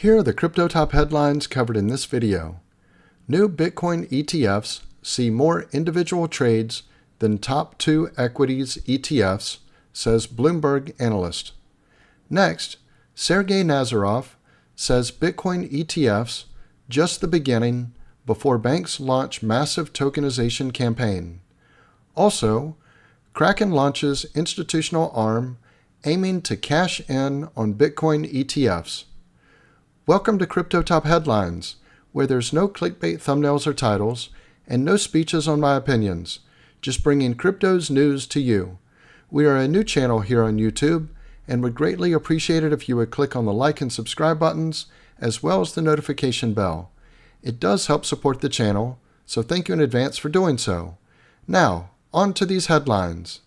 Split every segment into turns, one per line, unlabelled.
Here are the crypto top headlines covered in this video. New Bitcoin ETFs see more individual trades than top 2 equities ETFs, says Bloomberg Analyst. Next, Sergey Nazarov says Bitcoin ETFs just the beginning before banks launch massive tokenization campaign. Also, Kraken launches institutional arm aiming to cash in on Bitcoin ETFs. Welcome to Crypto Top Headlines, where there's no clickbait thumbnails or titles and no speeches on my opinions, just bringing crypto's news to you. We are a new channel here on YouTube and would greatly appreciate it if you would click on the like and subscribe buttons as well as the notification bell. It does help support the channel, so thank you in advance for doing so. Now, on to these headlines.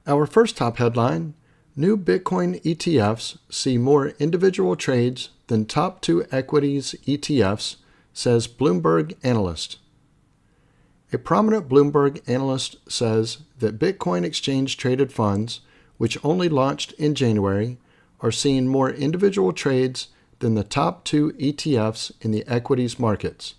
Our first top headline: new Bitcoin ETFs see more individual trades than top 2 equities ETFs, says Bloomberg Analyst. A prominent Bloomberg analyst says that Bitcoin exchange-traded funds, which only launched in January, are seeing more individual trades than the top 2 ETFs in the equities markets.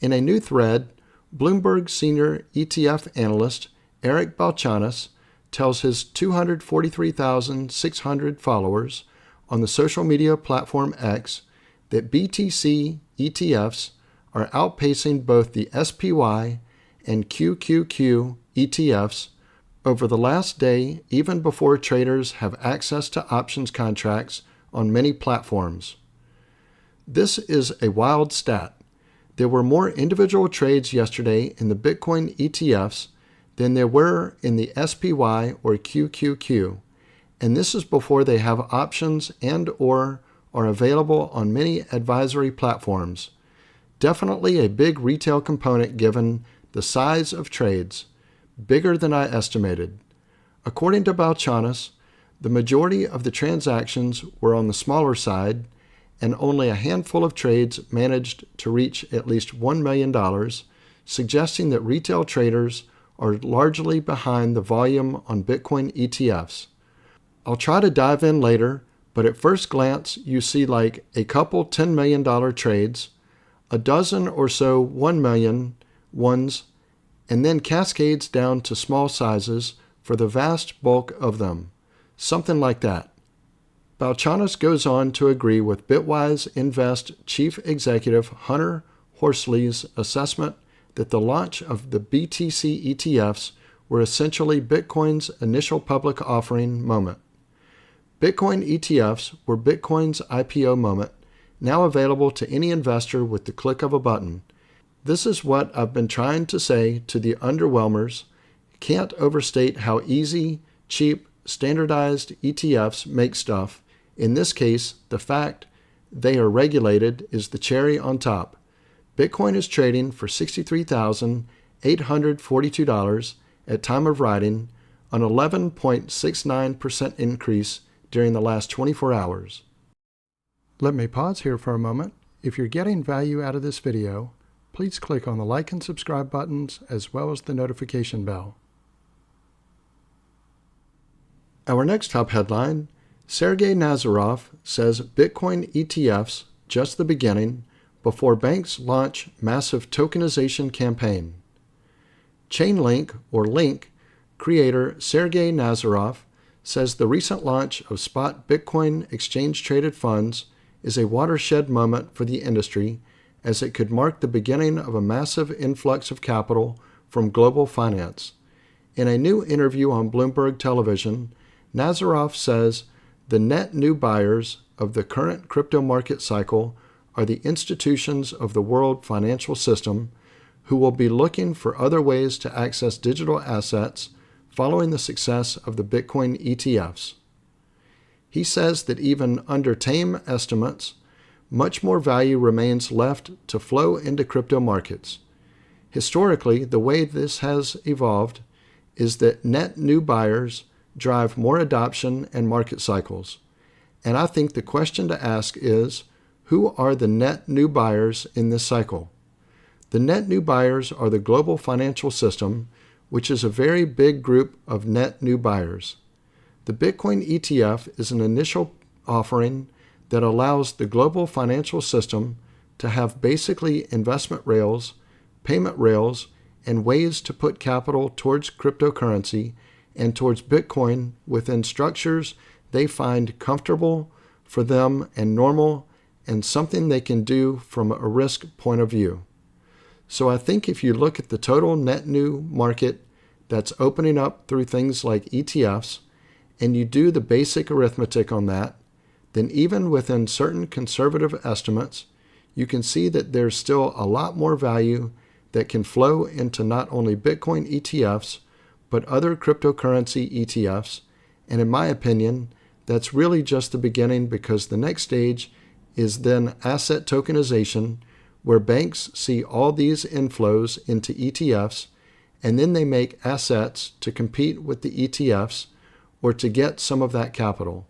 In a new thread, Bloomberg senior ETF analyst Eric Balchanas tells his 243,600 followers on the social media platform X that BTC ETFs are outpacing both the SPY and QQQ ETFs over the last day, even before traders have access to options contracts on many platforms. This is a wild stat. There were more individual trades yesterday in the Bitcoin ETFs than there were in the SPY or QQQ, and this is before they have options and/or are available on many advisory platforms. Definitely a big retail component given the size of trades, bigger than I estimated. According to Balchanas, the majority of the transactions were on the smaller side, and only a handful of trades managed to reach at least $1 million, suggesting that retail traders are largely behind the volume on Bitcoin ETFs. I'll try to dive in later, but at first glance you see like a couple $10 million trades, a dozen or so $1 million ones, and then cascades down to small sizes for the vast bulk of them. Something like that. Balchanas goes on to agree with Bitwise Invest Chief Executive Hunter Horsley's assessment that the launch of the BTC ETFs were essentially Bitcoin's initial public offering moment. Bitcoin ETFs were Bitcoin's IPO moment, now available to any investor with the click of a button. This is what I've been trying to say to the underwhelmers. Can't overstate how easy, cheap, standardized ETFs make stuff. In this case, the fact they are regulated is the cherry on top. Bitcoin is trading for $63,842 at time of writing, an 11.69% increase during the last 24 hours. Let me pause here for a moment. If you're getting value out of this video, please click on the like and subscribe buttons as well as the notification bell. Our next top headline: Sergey Nazarov says Bitcoin ETFs just the beginning before banks launch massive tokenization campaign. Chainlink, or Link, creator Sergey Nazarov says the recent launch of spot Bitcoin exchange-traded funds is a watershed moment for the industry, as it could mark the beginning of a massive influx of capital from global finance. In a new interview on Bloomberg Television, Nazarov says the net new buyers of the current crypto market cycle are the institutions of the world financial system, who will be looking for other ways to access digital assets following the success of the Bitcoin ETFs. He says that even under tame estimates, much more value remains left to flow into crypto markets. Historically, the way this has evolved is that net new buyers drive more adoption and market cycles. And I think the question to ask is, who are the net new buyers in this cycle? The net new buyers are the global financial system, which is a very big group of net new buyers. The Bitcoin ETF is an initial offering that allows the global financial system to have basically investment rails, payment rails, and ways to put capital towards cryptocurrency and towards Bitcoin within structures they find comfortable for them and normal and something they can do from a risk point of view. So I think if you look at the total net new market that's opening up through things like ETFs, and you do the basic arithmetic on that, then even within certain conservative estimates, you can see that there's still a lot more value that can flow into not only Bitcoin ETFs, but other cryptocurrency ETFs. And in my opinion, that's really just the beginning, because the next stage is then asset tokenization, where banks see all these inflows into ETFs, and then they make assets to compete with the ETFs or to get some of that capital.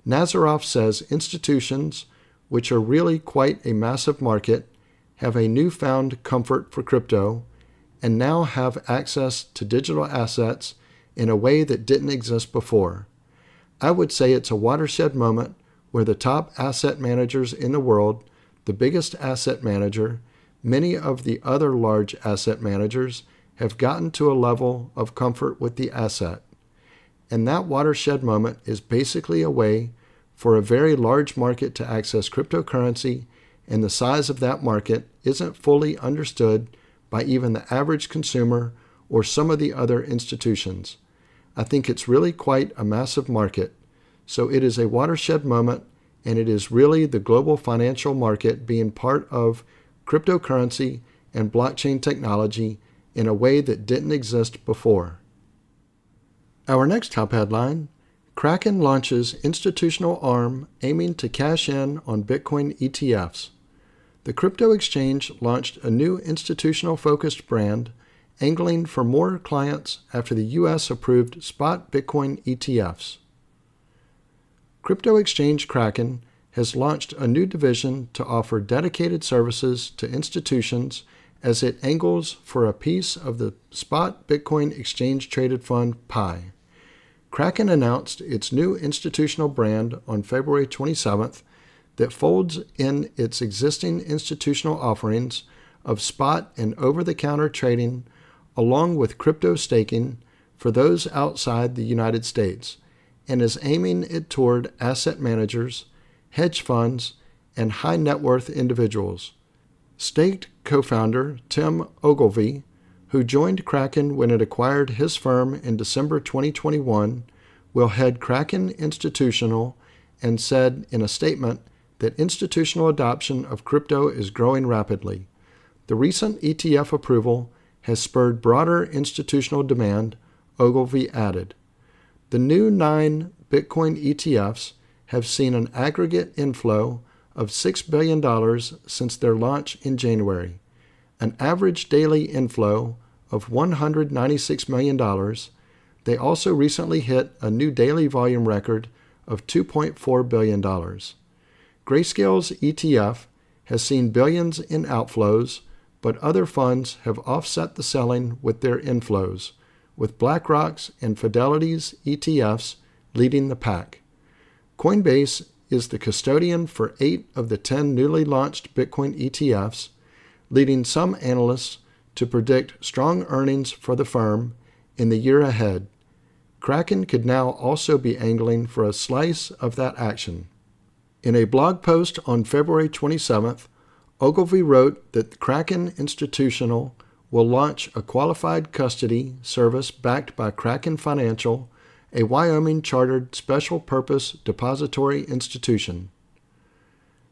Nazarov says institutions, which are really quite a massive market, have a newfound comfort for crypto and now have access to digital assets in a way that didn't exist before. I would say it's a watershed moment where the top asset managers in the world, the biggest asset manager, many of the other large asset managers have gotten to a level of comfort with the asset. And that watershed moment is basically a way for a very large market to access cryptocurrency, and the size of that market isn't fully understood by even the average consumer or some of the other institutions. I think it's really quite a massive market. So it is a watershed moment, and it is really the global financial market being part of cryptocurrency and blockchain technology in a way that didn't exist before. Our next top headline: Kraken launches institutional arm aiming to cash in on Bitcoin ETFs. The crypto exchange launched a new institutional-focused brand, angling for more clients after the U.S. approved spot Bitcoin ETFs. Crypto exchange Kraken has launched a new division to offer dedicated services to institutions as it angles for a piece of the spot Bitcoin exchange-traded fund pie. Kraken announced its new institutional brand on February 27th that folds in its existing institutional offerings of spot and over-the-counter trading along with crypto staking for those outside the United States, and is aiming it toward asset managers, hedge funds, and high-net-worth individuals. Staked co-founder Tim Ogilvy, who joined Kraken when it acquired his firm in December 2021, will head Kraken Institutional, and said in a statement that institutional adoption of crypto is growing rapidly. The recent ETF approval has spurred broader institutional demand, Ogilvy added. The new 9 Bitcoin ETFs have seen an aggregate inflow of $6 billion since their launch in January, an average daily inflow of $196 million. They also recently hit a new daily volume record of $2.4 billion. Grayscale's ETF has seen billions in outflows, but other funds have offset the selling with their inflows, with BlackRock's and Fidelity's ETFs leading the pack. Coinbase is the custodian for 8 of the 10 newly launched Bitcoin ETFs, leading some analysts to predict strong earnings for the firm in the year ahead. Kraken could now also be angling for a slice of that action. In a blog post on February 27th, Ogilvy wrote that Kraken Institutional will launch a qualified custody service backed by Kraken Financial, a Wyoming-chartered special-purpose depository institution.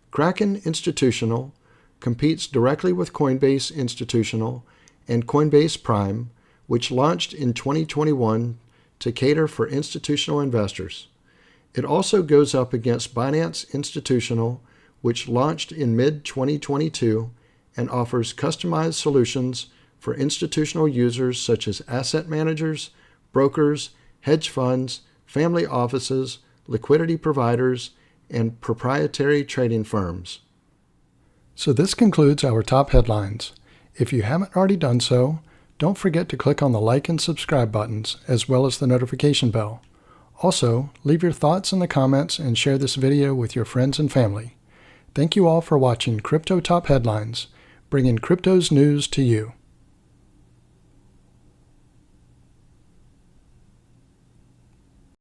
Kraken Institutional competes directly with Coinbase Institutional and Coinbase Prime, which launched in 2021 to cater for institutional investors. It also goes up against Binance Institutional, which launched in mid-2022 and offers customized solutions for institutional users such as asset managers, brokers, hedge funds, family offices, liquidity providers, and proprietary trading firms. So this concludes our top headlines. If you haven't already done so, don't forget to click on the like and subscribe buttons as well as the notification bell. Also, leave your thoughts in the comments and share this video with your friends and family. Thank you all for watching Crypto Top Headlines, bringing crypto's news to you.